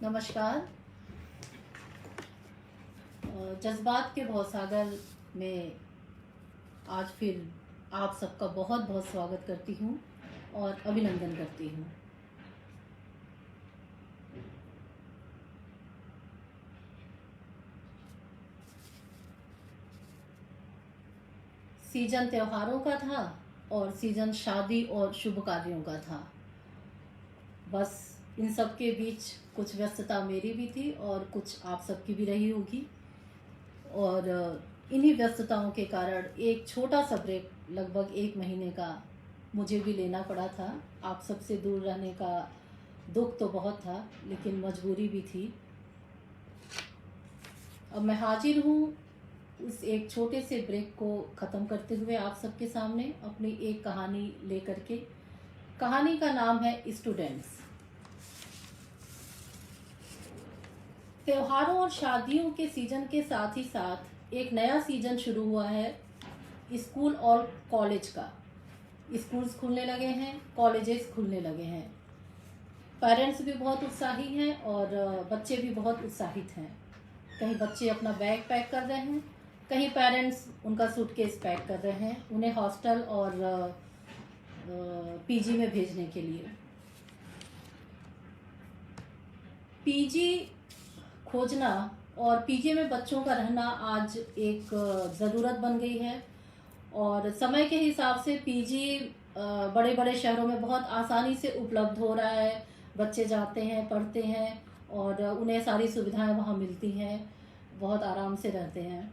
नमस्कार। जज्बात के भवसागर में आज फिर आप सबका बहुत बहुत स्वागत करती हूँ और अभिनंदन करती हूँ। सीजन त्योहारों का था और सीजन शादी और शुभ कार्यों का था। बस इन सब के बीच कुछ व्यस्तता मेरी भी थी और कुछ आप सबकी भी रही होगी। और इन्हीं व्यस्तताओं के कारण एक छोटा सा ब्रेक लगभग 1 महीने का मुझे भी लेना पड़ा था। आप सबसे दूर रहने का दुख तो बहुत था, लेकिन मजबूरी भी थी। अब मैं हाजिर हूँ उस एक छोटे से ब्रेक को ख़त्म करते हुए आप सबके सामने अपनी एक कहानी लेकर के। कहानी का नाम है स्टूडेंट्स। त्योहारों और शादियों के सीजन के साथ ही साथ एक नया सीजन शुरू हुआ है स्कूल और कॉलेज का। स्कूल्स खुलने लगे हैं, कॉलेजेस खुलने लगे हैं। पेरेंट्स भी बहुत उत्साही हैं और बच्चे भी बहुत उत्साहित हैं। कहीं बच्चे अपना बैग पैक कर रहे हैं, कहीं पेरेंट्स उनका सूटकेस पैक कर रहे हैं उन्हें हॉस्टल और पीजी में भेजने के लिए। पीजी खोजना और पीजी में बच्चों का रहना आज एक ज़रूरत बन गई है। और समय के हिसाब से पीजी बड़े बड़े शहरों में बहुत आसानी से उपलब्ध हो रहा है। बच्चे जाते हैं, पढ़ते हैं और उन्हें सारी सुविधाएं वहाँ मिलती हैं, बहुत आराम से रहते हैं।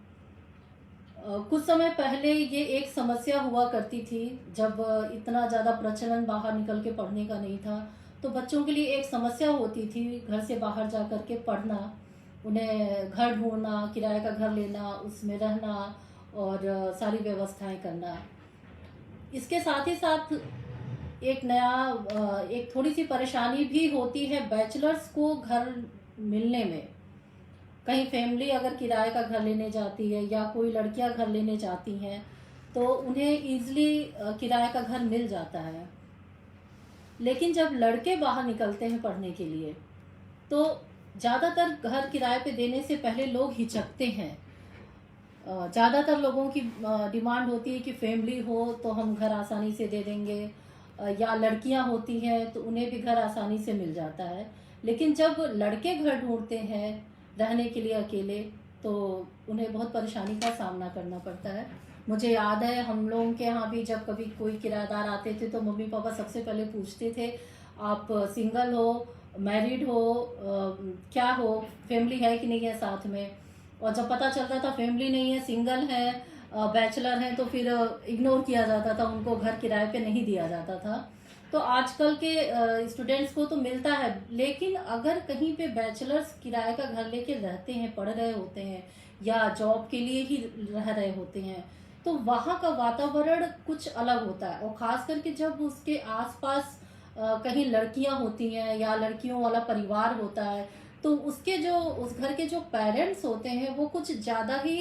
कुछ समय पहले ये एक समस्या हुआ करती थी, जब इतना ज़्यादा प्रचलन बाहर निकल के पढ़ने का नहीं था, तो बच्चों के लिए एक समस्या होती थी घर से बाहर जा कर के पढ़ना। उन्हें घर ढूंढना, किराए का घर लेना, उसमें रहना और सारी व्यवस्थाएं करना। इसके साथ ही साथ एक थोड़ी सी परेशानी भी होती है बैचलर्स को घर मिलने में। कहीं फैमिली अगर किराए का घर लेने जाती है या कोई लड़कियां घर लेने जाती हैं तो उन्हें ईजिली किराए का घर मिल जाता है। लेकिन जब लड़के बाहर निकलते हैं पढ़ने के लिए तो ज़्यादातर घर किराए पे देने से पहले लोग हिचकते हैं। ज़्यादातर लोगों की डिमांड होती है कि फैमिली हो तो हम घर आसानी से दे देंगे, या लड़कियां होती हैं तो उन्हें भी घर आसानी से मिल जाता है। लेकिन जब लड़के घर ढूंढते हैं रहने के लिए अकेले तो उन्हें बहुत परेशानी का सामना करना पड़ता है। मुझे याद है हम लोगों के यहाँ भी जब कभी कोई किराएदार आते थे तो मम्मी पापा सबसे पहले पूछते थे, आप सिंगल हो, मैरिड हो, क्या हो, फैमिली है कि नहीं है साथ में। और जब पता चलता था फैमिली नहीं है, सिंगल है, बैचलर हैं, तो फिर इग्नोर किया जाता था, उनको घर किराए पे नहीं दिया जाता था। तो आजकल के स्टूडेंट्स को तो मिलता है, लेकिन अगर कहीं पे बैचलर्स किराए का घर लेके रहते हैं, पढ़ रहे होते हैं या जॉब के लिए ही रह रहे होते हैं, तो वहाँ का वातावरण कुछ अलग होता है। और खास करके जब उसके आसपास कहीं लड़कियां होती हैं या लड़कियों वाला परिवार होता है, तो उसके जो उस घर के जो पेरेंट्स होते हैं वो कुछ ज़्यादा ही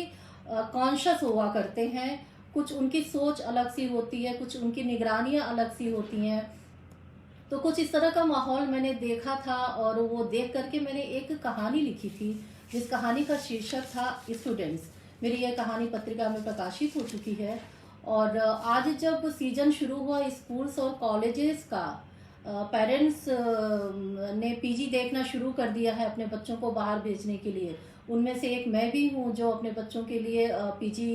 कॉन्शियस हुआ करते हैं। कुछ उनकी सोच अलग सी होती है, कुछ उनकी निगरानियां अलग सी होती हैं। तो कुछ इस तरह का माहौल मैंने देखा था और वो देख करके मैंने एक कहानी लिखी थी, जिस कहानी का शीर्षक था स्टूडेंट्स। मेरी यह कहानी पत्रिका में प्रकाशित हो चुकी है। और आज जब सीजन शुरू हुआ स्कूल्स और कॉलेजेस का, पेरेंट्स ने पीजी देखना शुरू कर दिया है अपने बच्चों को बाहर भेजने के लिए। उनमें से एक मैं भी हूँ जो अपने बच्चों के लिए पीजी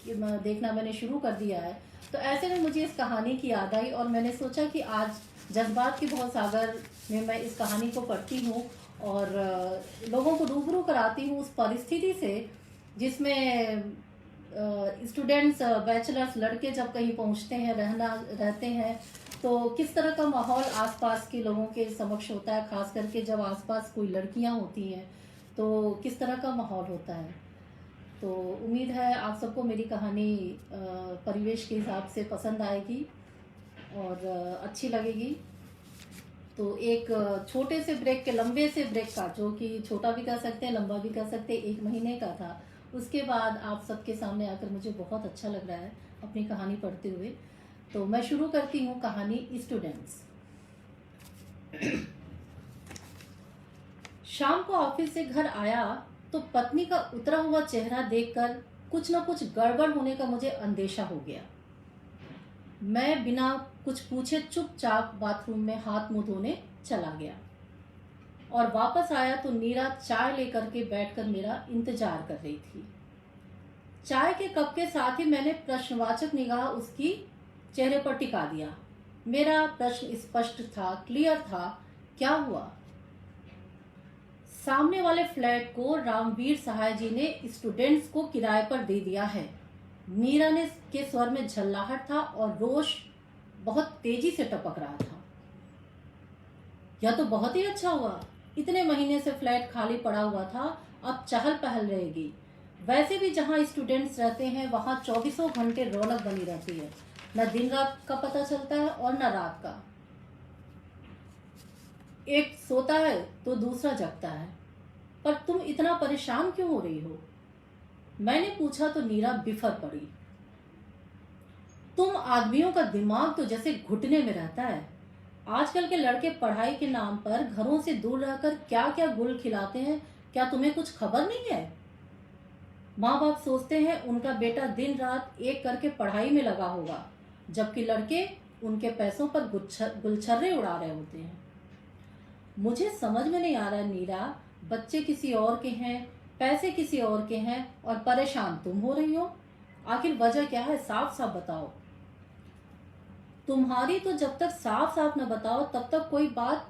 देखना मैंने शुरू कर दिया है। तो ऐसे में मुझे इस कहानी की याद आई और मैंने सोचा कि आज जज्बात के भवसागर में मैं इस कहानी को पढ़ती हूँ और लोगों को रूबरू कराती हूँ उस परिस्थिति से जिसमें स्टूडेंट्स, बैचलर्स लड़के जब कहीं पहुँचते हैं, रहते हैं, तो किस तरह का माहौल आसपास के लोगों के समक्ष होता है। खास करके जब आसपास कोई लड़कियां होती हैं तो किस तरह का माहौल होता है। तो उम्मीद है आप सबको मेरी कहानी परिवेश के हिसाब से पसंद आएगी और अच्छी लगेगी। तो एक छोटे से ब्रेक के, लंबे से ब्रेक का, जो कि छोटा भी कर सकते हैं, लंबा भी कर सकते हैं, 1 महीने का था, उसके बाद आप सबके सामने आकर मुझे बहुत अच्छा लग रहा है अपनी कहानी पढ़ते हुए। तो मैं शुरू करती हूँ कहानी स्टूडेंट्स। शाम को ऑफिस से घर आया तो पत्नी का उतरा हुआ चेहरा देखकर कुछ न कुछ गड़बड़ होने का मुझे अंदेशा हो गया। मैं बिना कुछ पूछे चुपचाप बाथरूम में हाथ मुंह धोने चला गया और वापस आया तो नीरा चाय लेकर के बैठकर मेरा इंतजार कर रही थी। चाय के कप के साथ ही मैंने प्रश्नवाचक निगाह उसकी चेहरे पर टिका दिया। मेरा प्रश्न स्पष्ट था, क्लियर था। क्या हुआ? सामने वाले फ्लैट को रामवीर सहाय जी ने स्टूडेंट्स को किराए पर दे दिया है। नीरा ने के स्वर में झल्लाहट था और रोष बहुत तेजी से टपक रहा था। यह तो बहुत ही अच्छा हुआ। इतने महीने से फ्लैट खाली पड़ा हुआ था, अब चहल पहल रहेगी। वैसे भी जहाँ स्टूडेंट्स रहते हैं वहाँ 24 घंटे रौनक बनी रहती है। न दिन रात का पता चलता है और न रात का। एक सोता है तो दूसरा जगता है। पर तुम इतना परेशान क्यों हो रही हो? मैंने पूछा तो नीरा बिफर पड़ी। तुम आदमियों का दिमाग तो जैसे घुटने में रहता है। आजकल के लड़के पढ़ाई के नाम पर घरों से दूर रहकर क्या क्या गुल खिलाते हैं, क्या तुम्हें कुछ खबर नहीं है? माँ बाप सोचते हैं उनका बेटा दिन रात एक करके पढ़ाई में लगा होगा, जबकि लड़के उनके पैसों पर गुलछर्रे उड़ा रहे होते हैं। मुझे समझ में नहीं आ रहा नीरा, बच्चे किसी और के हैं, पैसे किसी और के हैं और परेशान तुम हो रही हो। आखिर वजह क्या है? साफ साफ बताओ। तुम्हारी तो जब तक साफ साफ न बताओ तब तक कोई बात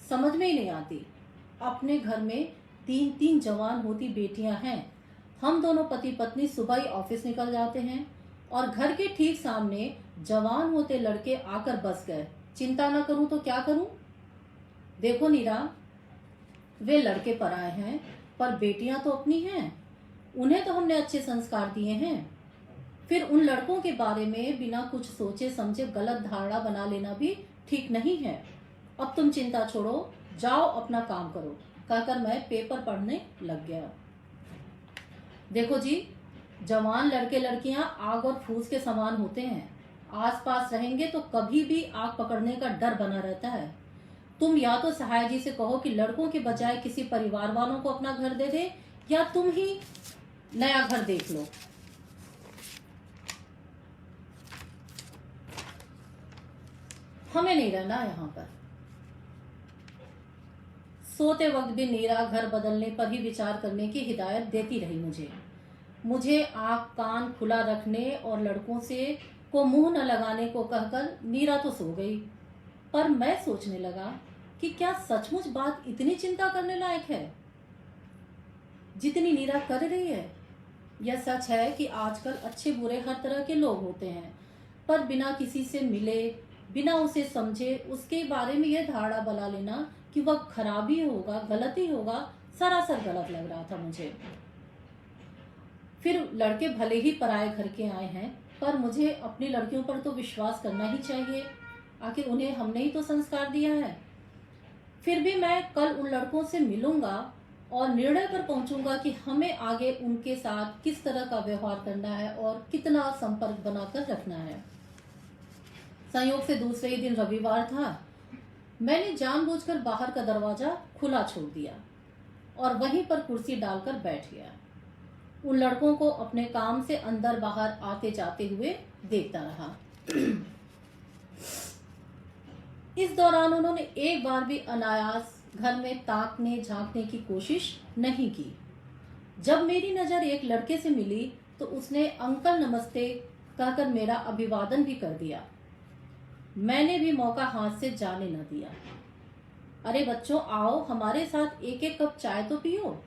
समझ में ही नहीं आती। अपने घर में 3-3 जवान होती बेटियां हैं। हम दोनों पति पत्नी सुबह ही ऑफिस निकल जाते हैं और घर के ठीक सामने जवान होते लड़के आकर बस गए। चिंता न करूं तो क्या करूं? देखो नीरा, वे लड़के पराए हैं पर बेटियां तो अपनी हैं। उन्हें तो हमने अच्छे संस्कार दिए हैं। फिर उन लड़कों के बारे में बिना कुछ सोचे समझे गलत धारणा बना लेना भी ठीक नहीं है। अब तुम चिंता छोड़ो, जाओ अपना काम करो, कहकर मैं पेपर पढ़ने लग गया। देखो जी, जवान लड़के लड़कियां आग और फूस के समान होते हैं। आसपास रहेंगे तो कभी भी आग पकड़ने का डर बना रहता है। तुम या तो सहाय जी से कहो कि लड़कों के बजाय किसी परिवार वालों को अपना घर दे दे, या तुम ही नया घर देख लो। हमें नहीं रहना यहाँ पर। सोते वक्त भी नीरा घर बदलने पर ही विचार करने की हिदायत देती रही। मुझे आँख कान खुला रखने और लड़कों से को मुंह न लगाने को कहकर नीरा तो सो गई। पर मैं सोचने लगा कि क्या सचमुच बात इतनी चिंता करने लायक है जितनी नीरा कर रही है? यह सच है कि आजकल अच्छे बुरे हर तरह के लोग होते हैं, पर बिना किसी से मिले, बिना उसे समझे उसके बारे में यह धारणा बना लेना कि वह खराबी होगा, गलती होगा, सरासर गलत लग रहा था मुझे। फिर लड़के भले ही पराए घर के आए हैं, पर मुझे अपनी लड़कियों पर तो विश्वास करना ही चाहिए। आखिर उन्हें हमने ही तो संस्कार दिया है। फिर भी मैं कल उन लड़कों से मिलूंगा और निर्णय पर पहुंचूंगा कि हमें आगे उनके साथ किस तरह का व्यवहार करना है और कितना संपर्क बनाकर रखना है। संयोग से दूसरे ही दिन रविवार था। मैंने जानबूझकर बाहर का दरवाजा खुला छोड़ दिया और वहीं पर कुर्सी डालकर बैठ गया। उन लड़कों को अपने काम से अंदर बाहर आते जाते हुए देखता रहा। इस दौरान उन्होंने एक बार भी अनायास घर में ताकने झांकने की कोशिश नहीं की। जब मेरी नजर एक लड़के से मिली तो उसने अंकल नमस्ते कहकर मेरा अभिवादन भी कर दिया। मैंने भी मौका हाथ से जाने न दिया। अरे बच्चों, आओ हमारे साथ एक एक कप चाय तो पियो।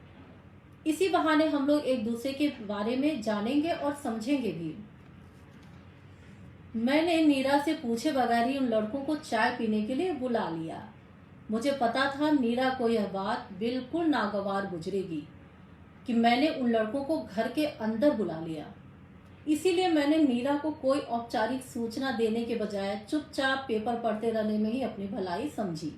इसी बहाने हम लोग एक दूसरे के बारे में जानेंगे और समझेंगे भी। मैंने नीरा से पूछे बगैर ही उन लड़कों को चाय पीने के लिए बुला लिया। मुझे पता था नीरा को यह बात बिल्कुल नागवार गुजरेगी कि मैंने उन लड़कों को घर के अंदर बुला लिया। इसीलिए मैंने नीरा को कोई औपचारिक सूचना देने के बजाय चुपचाप पेपर पढ़ते रहने में ही अपनी भलाई समझी।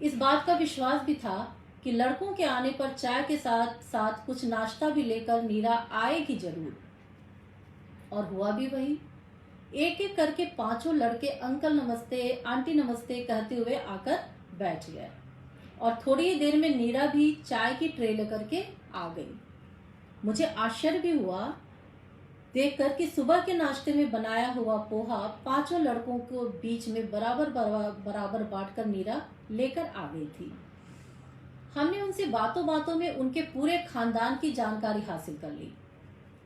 इस बात का विश्वास भी था कि लड़कों के आने पर चाय के साथ साथ कुछ नाश्ता भी लेकर नीरा आएगी जरूर। और हुआ भी वही। एक एक करके पांचों लड़के अंकल नमस्ते, आंटी नमस्ते कहते हुए आकर बैठ गए। और थोड़ी ही देर में नीरा भी चाय की ट्रे लेकर के आ गई। मुझे आश्चर्य भी हुआ देखकर कि सुबह के नाश्ते में बनाया हुआ पोहा पांचों लड़कों को बीच में बराबर बराबर बांटकर नीरा लेकर आ गई थी। हमने उनसे बातों बातों में उनके पूरे खानदान की जानकारी हासिल कर ली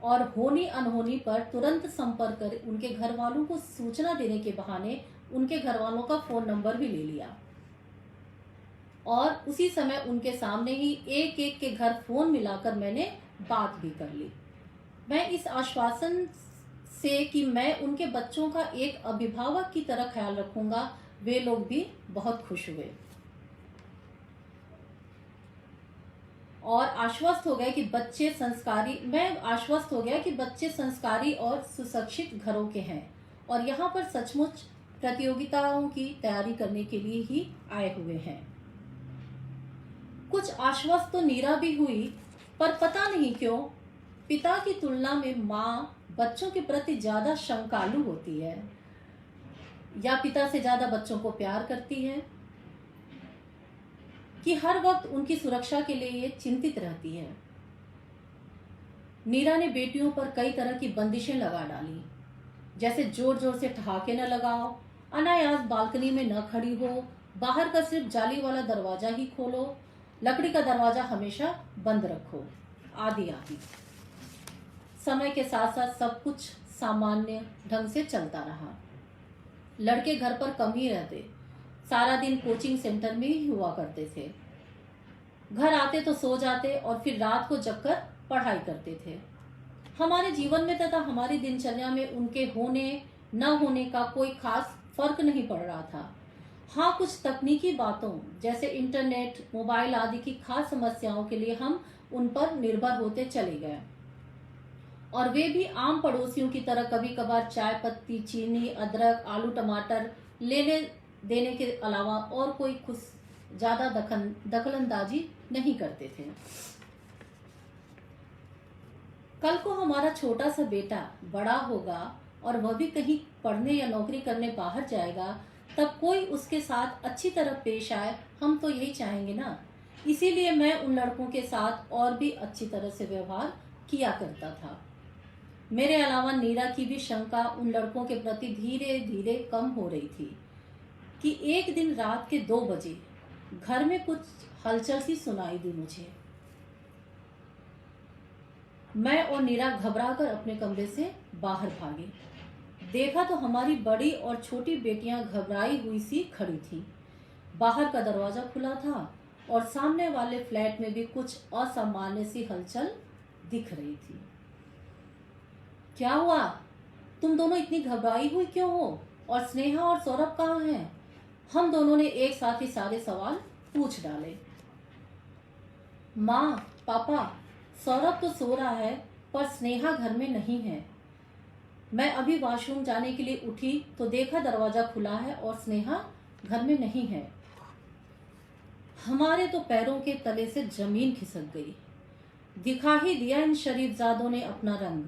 और होनी अनहोनी पर तुरंत संपर्क कर उनके घर वालों को सूचना देने के बहाने उनके घर वालों का फोन नंबर भी ले लिया और उसी समय उनके सामने ही एक एक के घर फोन मिलाकर मैंने बात भी कर ली। मैं इस आश्वासन से कि मैं उनके बच्चों का एक अभिभावक की तरह ख्याल रखूंगा, वे लोग भी बहुत खुश हुए और आश्वस्त हो गए कि बच्चे संस्कारी और सुशिक्षित घरों के हैं और यहाँ पर सचमुच प्रतियोगिताओं की तैयारी करने के लिए ही आए हुए हैं। कुछ आश्वस्त तो नीरा भी हुई, पर पता नहीं क्यों पिता की तुलना में माँ बच्चों के प्रति ज्यादा शंकालु होती है या पिता से ज्यादा बच्चों को प्यार करती है कि हर वक्त उनकी सुरक्षा के लिए ये चिंतित रहती है। नीरा ने बेटियों पर कई तरह की बंदिशें लगा डाली, जैसे जोर जोर से ठहाके न लगाओ, अनायास बालकनी में न खड़ी हो, बाहर का सिर्फ जाली वाला दरवाजा ही खोलो, लकड़ी का दरवाजा हमेशा बंद रखो, आदि आदि। समय के साथ साथ सब कुछ सामान्य ढंग से चलता रहा। लड़के घर पर कम ही रहते, सारा दिन कोचिंग सेंटर में ही हुआ करते थे। घर आते तो सो जाते और फिर रात को जगकर पढ़ाई करते थे। हमारे जीवन में तथा हमारी दिनचर्या में उनके होने न होने का कोई खास फर्क नहीं पड़ रहा था। हाँ, कुछ तकनीकी बातों जैसे इंटरनेट, मोबाइल आदि की खास समस्याओं के लिए हम उन पर निर्भर होते चले गए और वे भी आम पड़ोसियों की तरह कभी कभार चाय पत्ती, चीनी, अदरक, आलू, टमाटर लेने देने के अलावा और कोई कुछ ज्यादा दखलंदाजी नहीं करते थे। कल को हमारा छोटा सा बेटा बड़ा होगा और वह भी कहीं पढ़ने या नौकरी करने बाहर जाएगा, तब कोई उसके साथ अच्छी तरह पेश आए, हम तो यही चाहेंगे ना। इसीलिए मैं उन लड़कों के साथ और भी अच्छी तरह से व्यवहार किया करता था। मेरे अलावा नीरा की भी शंका उन लड़कों के प्रति धीरे धीरे कम हो रही थी कि एक दिन रात के 2 बजे घर में कुछ हलचल सी सुनाई दी मुझे। मैं और नीरा घबराकर अपने कमरे से बाहर भागे। देखा तो हमारी बड़ी और छोटी बेटियां घबराई हुई सी खड़ी थी। बाहर का दरवाजा खुला था और सामने वाले फ्लैट में भी कुछ असामान्य सी हलचल दिख रही थी। क्या हुआ? तुम दोनों इतनी घबराई हुई क्यों हो? और स्नेहा और सौरभ कहाँ हैं? हम दोनों ने एक साथ ही सारे सवाल पूछ डाले। माँ, पापा, सौरभ तो सो रहा है पर स्नेहा घर में नहीं है। मैं अभी वॉशरूम जाने के लिए उठी तो देखा दरवाजा खुला है और स्नेहा घर में नहीं है। हमारे तो पैरों के तले से जमीन खिसक गई। दिखा ही दिया इन शरीफजादों ने अपना रंग।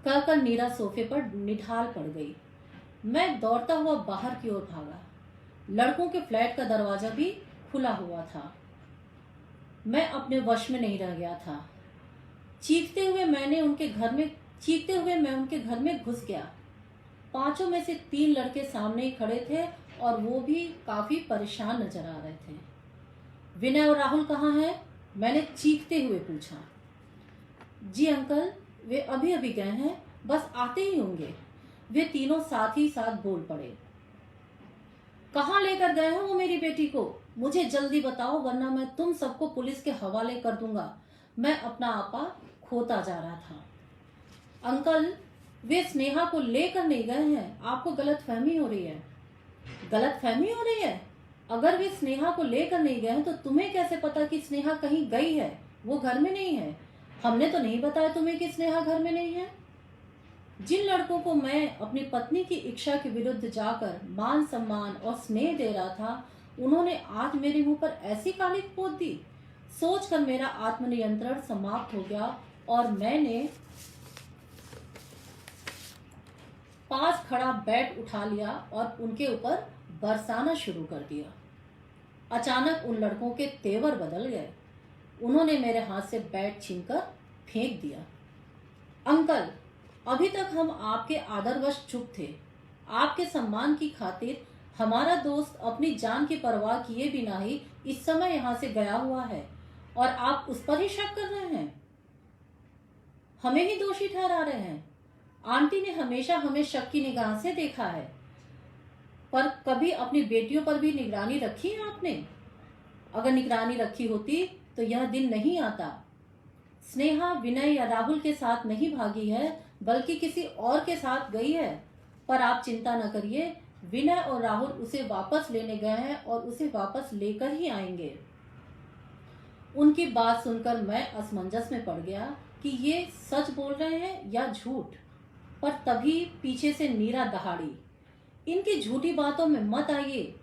कहकर नीरा सोफे पर निढाल पड़ गई। मैं दौड़ता हुआ बाहर की ओर भागा। लड़कों के फ्लैट का दरवाजा भी खुला हुआ था। मैं अपने वश में नहीं रह गया था। चीखते हुए मैं उनके घर में घुस गया। 5 में से 3 लड़के सामने ही खड़े थे और वो भी काफी परेशान नजर आ रहे थे। विनय और राहुल कहाँ हैं? मैंने चीखते हुए पूछा। जी अंकल, वे अभी अभी गए हैं, बस आते ही होंगे। वे तीनों साथ ही साथ बोल पड़े। कहाँ लेकर गए हो वो मेरी बेटी को? मुझे जल्दी बताओ, वरना मैं तुम सबको पुलिस के हवाले कर दूंगा। मैं अपना आपा खोता जा रहा था। अंकल, वे स्नेहा को लेकर नहीं गए हैं, आपको गलतफहमी हो रही है। गलतफहमी हो रही है? अगर वे स्नेहा को लेकर नहीं गए हैं तो तुम्हें कैसे पता कि स्नेहा कहीं गई है? वो घर में नहीं है। हमने तो नहीं बताया तुम्हें कि स्नेहा घर में नहीं है। जिन लड़कों को मैं अपनी पत्नी की इच्छा के विरुद्ध जाकर मान सम्मान और स्नेह दे रहा था, उन्होंने आज मेरे मुंह पर ऐसी कालिक पोत दी। सोचकर मेरा आत्मनियंत्रण समाप्त हो गया और मैंने पास खड़ा बैट उठा लिया और उनके ऊपर बरसाना शुरू कर दिया। अचानक उन लड़कों के तेवर बदल गए। उन्होंने मेरे हाथ से बैट छीनकर फेंक दिया। अंकल, अभी तक हम आपके आदरवश चुप थे। आपके सम्मान की खातिर हमारा दोस्त अपनी जान की परवाह किए बिना ही इस समय यहाँ से गया हुआ है और आप उस पर ही शक कर रहे हैं, हमें ही दोषी ठहरा रहे हैं। आंटी ने हमेशा हमें शक की निगाह से देखा है, पर कभी अपनी बेटियों पर भी निगरानी रखी है आपने? अगर निगरानी रखी होती तो यह दिन नहीं आता। स्नेहा विनय या राहुल के साथ नहीं भागी है, बल्कि किसी और के साथ गई है। पर आप चिंता न करिए, विनय और राहुल उसे वापस लेने गए हैं और उसे वापस लेकर ही आएंगे। उनकी बात सुनकर मैं असमंजस में पड़ गया कि ये सच बोल रहे हैं या झूठ। पर तभी पीछे से नीरा दहाड़ी, इनकी झूठी बातों में मत आइए,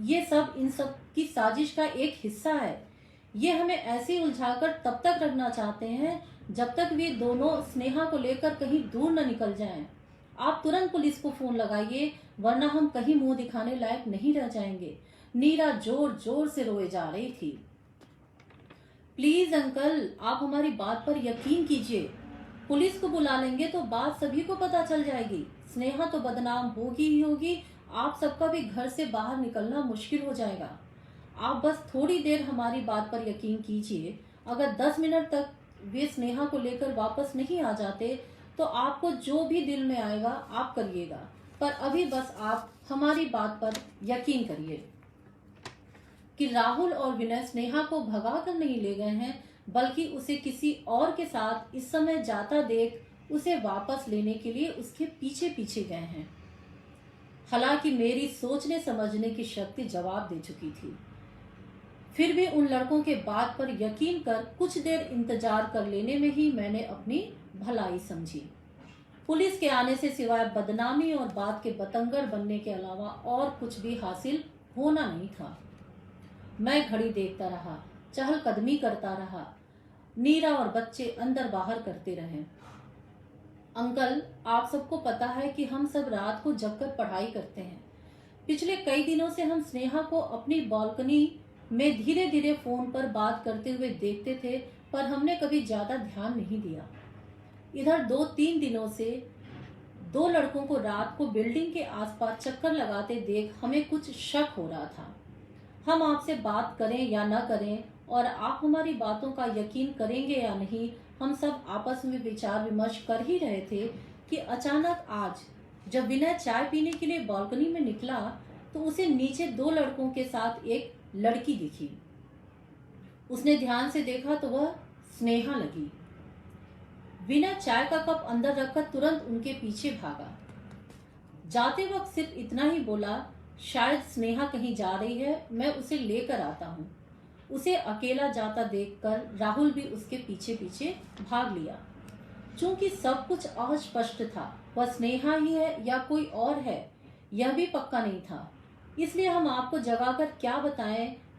ये सब इन सब की साजिश का एक हिस्सा है। ये हमें ऐसे उलझाकर तब तक रखना चाहते हैं जब तक वे दोनों स्नेहा को लेकर कहीं दूर न निकल जाएं। आप तुरंत पुलिस को फोन लगाइए, वरना हम कहीं मुंह दिखाने लायक नहीं रह जाएंगे। नीरा जोर जोर से रोए जा रही थी। प्लीज अंकल, आप हमारी बात पर यकीन कीजिए। पुलिस को बुला लेंगे तो बात सभी को पता चल जाएगी। स्नेहा तो बदनाम होगी ही होगी, आप सबका भी घर से बाहर निकलना मुश्किल हो जाएगा। आप बस थोड़ी देर हमारी बात पर यकीन कीजिए। अगर 10 मिनट तक वे स्नेहा को लेकर वापस नहीं आ जाते तो आपको जो भी दिल में आएगा आप करिएगा, पर अभी बस आप हमारी बात पर यकीन करिए कि राहुल और विनय स्नेहा को भगा कर नहीं ले गए हैं, बल्कि उसे किसी और के साथ इस समय जाता देख उसे वापस लेने के लिए उसके पीछे पीछे गए हैं। हालांकि मेरी सोचने समझने की शक्ति जवाब दे चुकी थी, फिर भी उन लड़कों के बात पर यकीन कर कुछ देर इंतजार कर लेने में ही मैंने अपनी भलाई समझी। पुलिस के आने से सिवाय बदनामी और बात के बतंगड़ बनने के अलावा और कुछ भी हासिल होना नहीं था। मैं घड़ी देखता रहा, चहलकदमी करता रहा। नीरा और बच्चे अंदर बाहर करते रहे। अंकल, आप सबको पता है कि हम सब रात को जगकर पढ़ाई करते हैं। पिछले कई दिनों से हम स्नेहा को अपनी बालकनी में धीरे धीरे फोन पर बात करते हुए देखते थे, पर हमने कभी ज्यादा ध्यान नहीं दिया। इधर 2-3 दिनों से 2 लड़कों को रात को बिल्डिंग के आसपास चक्कर लगाते देख हमें कुछ शक हो रहा था। हम आपसे बात करें या न करें और आप हमारी बातों का यकीन करेंगे या नहीं, हम सब आपस में विचार विमर्श कर ही रहे थे कि अचानक आज जब विनय चाय पीने के लिए बालकनी में निकला तो उसे नीचे 2 लड़कों के साथ एक लड़की दिखी। उसने ध्यान से देखा तो वह स्नेहा लगी। विनय चाय का कप अंदर रखकर तुरंत उनके पीछे भागा। जाते वक्त सिर्फ इतना ही बोला, शायद स्नेहा कहीं जा रही है, मैं उसे लेकर आता हूँ। उसे अकेला जाता देखकर राहुल भी उसके पीछे पीछे भाग लिया। चूंकि सब कुछ अस्पष्ट था, वह स्नेहा ही है या कोई और है यह भी पक्का नहीं था, इसलिए हम आपको जगाकर क्या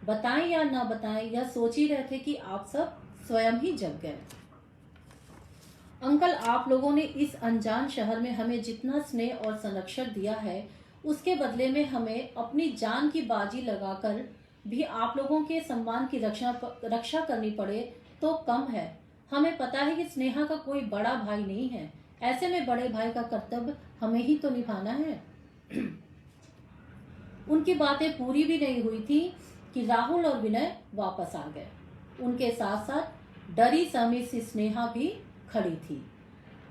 बताएं या ना बताएं यह सोच ही रहे थे कि आप सब स्वयं ही जग गए। अंकल, आप लोगों ने इस अनजान शहर में हमें जितना स्नेह और संरक्षण दिया है, उसके बदले में हमें अपनी जान की बाजी लगाकर भी आप लोगों के सम्मान की रक्षा करनी पड़े तो कम है। हमें पता है कि स्नेहा का कोई बड़ा भाई नहीं है, ऐसे में बड़े भाई का कर्तव्य हमें ही तो निभाना है। उनकी बातें पूरी भी नहीं हुई थी कि राहुल और विनय वापस आ गए। उनके साथ साथ डरी सहमी सी स्नेहा भी खड़ी थी।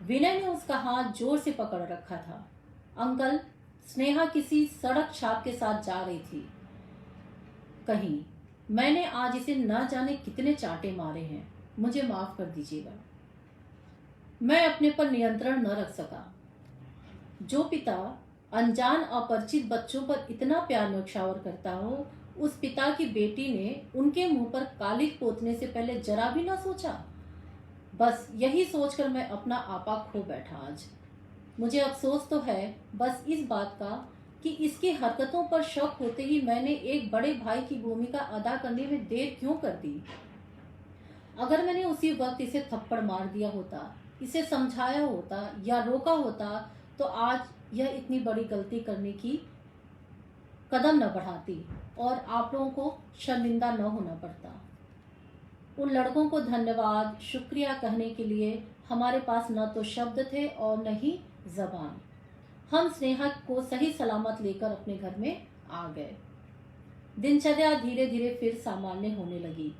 विनय ने उसका हाथ जोर से पकड़ रखा था। अंकल, स्नेहा किसी सड़क छाप के साथ जा रही थी कहीं। मैंने आज इसे न जाने कितने चांटे मारे हैं, मुझे माफ कर दीजिएगा। मैं अपने पर नियंत्रण न रख सका। जो पिता अनजान अपरिचित बच्चों पर इतना प्यार न्यौछावर करता हो, उस पिता की बेटी ने उनके मुंह पर कालिख पोतने से पहले जरा भी ना सोचा। बस यही सोचकर मैं अपना आपा खो बैठा। आज मुझे अफसोस तो है बस इस बात का कि इसकी हरकतों पर शक होते ही मैंने एक बड़े भाई की भूमिका अदा करने में देर क्यों कर दी। अगर मैंने उसी वक्त इसे थप्पड़ मार दिया होता, इसे समझाया होता या रोका होता, तो आज यह इतनी बड़ी गलती करने की कदम न बढ़ाती और आप लोगों को शर्मिंदा न होना पड़ता। उन लड़कों को धन्यवाद शुक्रिया कहने के लिए हमारे पास न तो शब्द थे और न ही जबान। हम स्नेहा को सही सलामत लेकर अपने घर में आ गए। दिनचर्या धीरे धीरे फिर सामान्य होने लगी।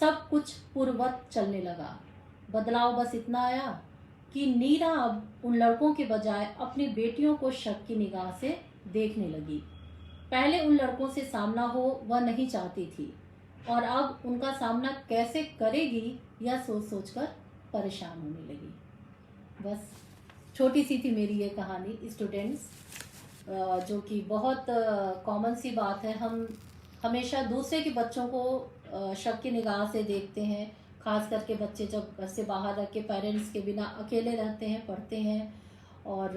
सब कुछ पूर्ववत चलने लगा। बदलाव बस इतना आया कि नीरा अब उन लड़कों के बजाय अपनी बेटियों को शक की निगाह से देखने लगी। पहले उन लड़कों से सामना हो वह नहीं चाहती थी और अब उनका सामना कैसे करेगी यह सोच सोचकर परेशान होने लगी। बस छोटी सी थी मेरी ये कहानी स्टूडेंट्स, जो कि बहुत कॉमन सी बात है। हम हमेशा दूसरे के बच्चों को शक की निगाह से देखते हैं, खास करके बच्चे जब घर से बाहर रह के पेरेंट्स के बिना अकेले रहते हैं, पढ़ते हैं और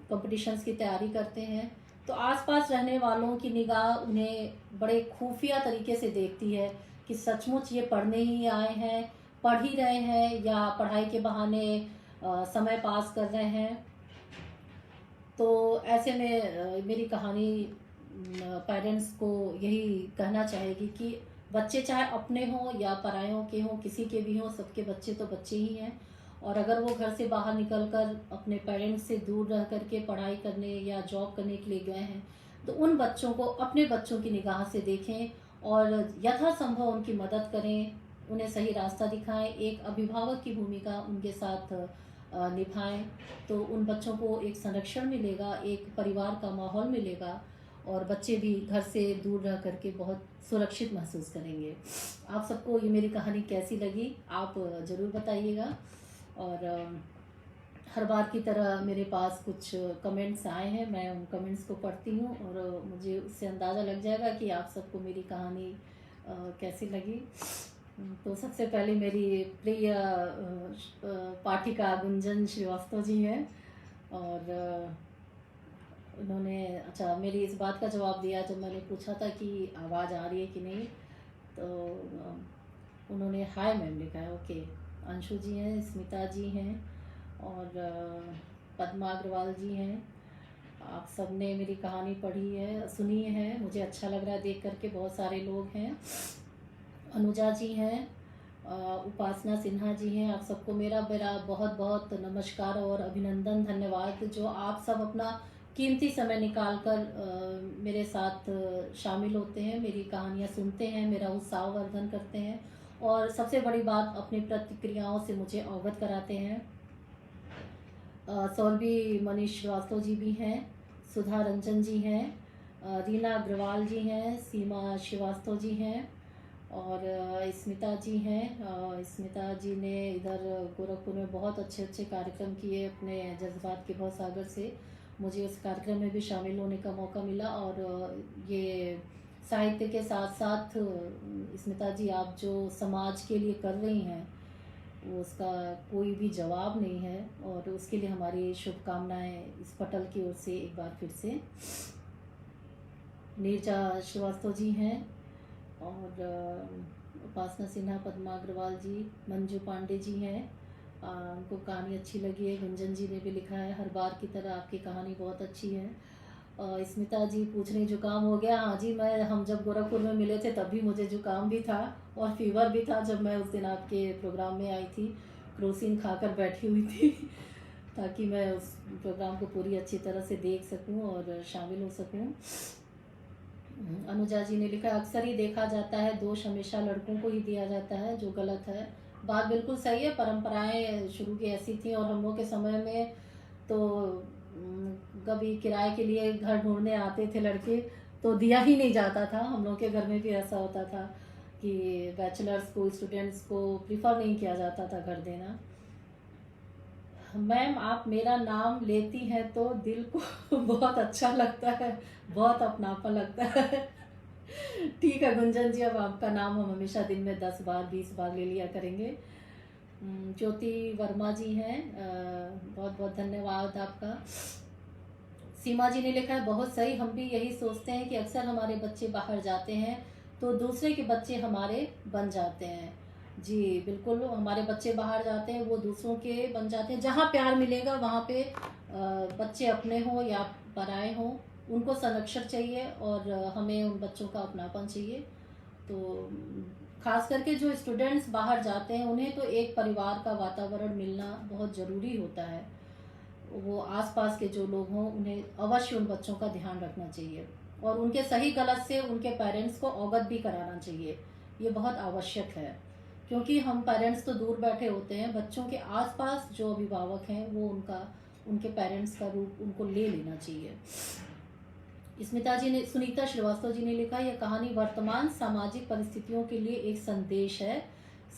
कॉम्पिटिशन्स की तैयारी करते हैं, तो आसपास रहने वालों की निगाह उन्हें बड़े खुफिया तरीके से देखती है कि सचमुच ये पढ़ने ही आए हैं, पढ़ ही रहे हैं या पढ़ाई के बहाने समय पास कर रहे हैं। तो ऐसे में मेरी कहानी पेरेंट्स को यही कहना चाहेगी कि बच्चे चाहे अपने हों या परायों के हों, किसी के भी हों, सबके बच्चे तो बच्चे ही हैं। और अगर वो घर से बाहर निकलकर अपने पेरेंट्स से दूर रह करके पढ़ाई करने या जॉब करने के लिए गए हैं, तो उन बच्चों को अपने बच्चों की निगाह से देखें और यथासंभव उनकी मदद करें, उन्हें सही रास्ता दिखाएं, एक अभिभावक की भूमिका उनके साथ निभाएं। तो उन बच्चों को एक संरक्षण मिलेगा, एक परिवार का माहौल मिलेगा और बच्चे भी घर से दूर रह करके बहुत सुरक्षित महसूस करेंगे। आप सबको ये मेरी कहानी कैसी लगी आप ज़रूर बताइएगा। और हर बार की तरह मेरे पास कुछ कमेंट्स आए हैं, मैं उन कमेंट्स को पढ़ती हूँ और मुझे उससे अंदाज़ा लग जाएगा कि आप सबको मेरी कहानी कैसी लगी। तो सबसे पहले मेरी प्रिय पाठिका गुंजन श्रीवास्तव जी हैं और उन्होंने अच्छा मेरी इस बात का जवाब दिया जब मैंने पूछा था कि आवाज़ आ रही है कि नहीं, तो उन्होंने हाय मैम लिखा है। ओके, अंशु जी हैं, स्मिता जी हैं और पद्मा अग्रवाल जी हैं। आप सबने मेरी कहानी पढ़ी है, सुनी है, मुझे अच्छा लग रहा है देख करके। बहुत सारे लोग हैं, अनुजा जी हैं, उपासना सिन्हा जी हैं। आप सबको मेरा बहुत बहुत नमस्कार और अभिनंदन, धन्यवाद जो आप सब अपना कीमती समय निकाल कर मेरे साथ शामिल होते हैं, मेरी कहानियाँ सुनते हैं, मेरा उत्साहवर्धन करते हैं और सबसे बड़ी बात अपनी प्रतिक्रियाओं से मुझे अवगत कराते हैं। सौरभी मनीष श्रीवास्तव जी भी हैं, सुधा रंजन जी हैं, रीना अग्रवाल जी हैं, सीमा श्रीवास्तव जी हैं और स्मिता जी हैं। स्मिता जी ने इधर गोरखपुर में बहुत अच्छे अच्छे कार्यक्रम किए अपने जज्बात के भवसागर से। मुझे उस कार्यक्रम में भी शामिल होने का मौका मिला और ये साहित्य के साथ साथ स्मिता जी आप जो समाज के लिए कर रही हैं वो उसका कोई भी जवाब नहीं है और उसके लिए हमारी शुभकामनाएं इस पटल की ओर से एक बार फिर से। नीरजा श्रीवास्तव जी हैं और उपासना सिन्हा, पद्मा अग्रवाल जी, मंजू पांडे जी हैं। उनको कहानी अच्छी लगी है। गुंजन जी ने भी लिखा है, हर बार की तरह आपकी कहानी बहुत अच्छी है। स्मिता जी पूछ रही जुकाम हो गया। हाँ जी, हम जब गोरखपुर में मिले थे तब भी मुझे जुकाम भी था और फीवर भी था जब मैं उस दिन आपके प्रोग्राम में आई थी। क्रोसिन खाकर बैठी हुई थी ताकि मैं उस प्रोग्राम को पूरी अच्छी तरह से देख सकूं और शामिल हो सकूं। अनुजा जी ने लिखा, अक्सर ही देखा जाता है दोष हमेशा लड़कों को ही दिया जाता है, जो गलत है। बात बिल्कुल सही है, परंपराएं शुरू की ऐसी थी और हम लोग के समय में तो कभी किराए के लिए घर ढूंढने आते थे लड़के तो दिया ही नहीं जाता था। हम लोग के घर में भी ऐसा होता था कि बैचलर्स को, स्टूडेंट्स को प्रिफर नहीं किया जाता था घर देना। मैम आप मेरा नाम लेती हैं तो दिल को बहुत अच्छा लगता है, बहुत अपनापन लगता है। ठीक है गुंजन जी, अब आपका नाम हम हमेशा दिन में 10 बार 20 बार ले लिया करेंगे। ज्योति वर्मा जी हैं, बहुत बहुत धन्यवाद आपका। सीमा जी ने लिखा है, बहुत सही, हम भी यही सोचते हैं कि अक्सर हमारे बच्चे बाहर जाते हैं तो दूसरे के बच्चे हमारे बन जाते हैं। जी बिल्कुल, हमारे बच्चे बाहर जाते हैं वो दूसरों के बन जाते हैं। जहाँ प्यार मिलेगा वहाँ पे बच्चे अपने हों या पराए हों उनको संरक्षण चाहिए और हमें उन बच्चों का अपनापन चाहिए। तो खास करके जो स्टूडेंट्स बाहर जाते हैं उन्हें तो एक परिवार का वातावरण मिलना बहुत ज़रूरी होता है। वो आसपास के जो लोग हों उन्हें अवश्य उन बच्चों का ध्यान रखना चाहिए और उनके सही गलत से उनके पेरेंट्स को अवगत भी कराना चाहिए। ये बहुत आवश्यक है, क्योंकि हम पेरेंट्स तो दूर बैठे होते हैं, बच्चों के आसपास जो अभिभावक हैं वो उनके पेरेंट्स का रूप उनको ले लेना चाहिए। सुनीता श्रीवास्तव जी ने लिखा, यह कहानी वर्तमान सामाजिक परिस्थितियों के लिए एक संदेश है,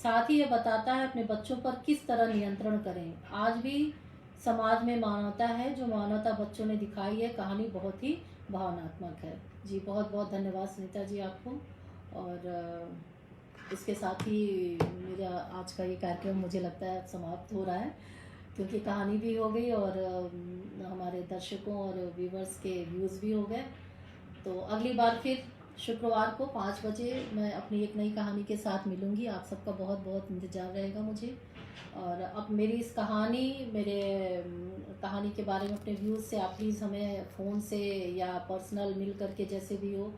साथ ही यह बताता है अपने बच्चों पर किस तरह नियंत्रण करें। आज भी समाज में मानवता है, जो मानवता बच्चों ने दिखाई है। कहानी बहुत ही भावनात्मक है। जी बहुत बहुत धन्यवाद सुनीता जी आपको। और इसके साथ ही मेरा आज का ये कार्यक्रम मुझे लगता है समाप्त हो रहा है, क्योंकि कहानी भी हो गई और हमारे दर्शकों और व्यूवर्स के व्यूज़ भी हो गए। तो अगली बार फिर शुक्रवार को 5 बजे मैं अपनी एक नई कहानी के साथ मिलूंगी। आप सबका बहुत बहुत इंतज़ार रहेगा मुझे। और अब मेरी इस मेरे कहानी के बारे में अपने व्यूज़ से आप प्लीज़ हमें फ़ोन से या पर्सनल मिल करके, जैसे भी हो,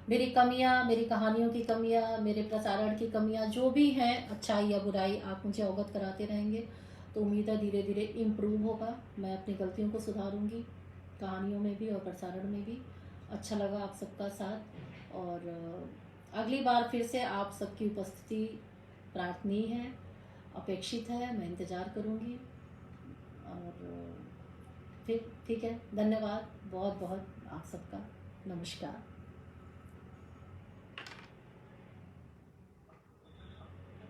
मेरी कमियां, मेरी कहानियों की कमियां, मेरे प्रसारण की कमियां जो भी हैं, अच्छाई या बुराई, आप मुझे अवगत कराते रहेंगे तो उम्मीद है धीरे धीरे इम्प्रूव होगा। मैं अपनी गलतियों को सुधारूंगी, कहानियों में भी और प्रसारण में भी। अच्छा लगा आप सबका साथ, और अगली बार फिर से आप सबकी उपस्थिति प्रार्थनीय है, अपेक्षित है। मैं इंतज़ार करूंगी। और फिर ठीक है, धन्यवाद बहुत बहुत आप सबका। नमस्कार।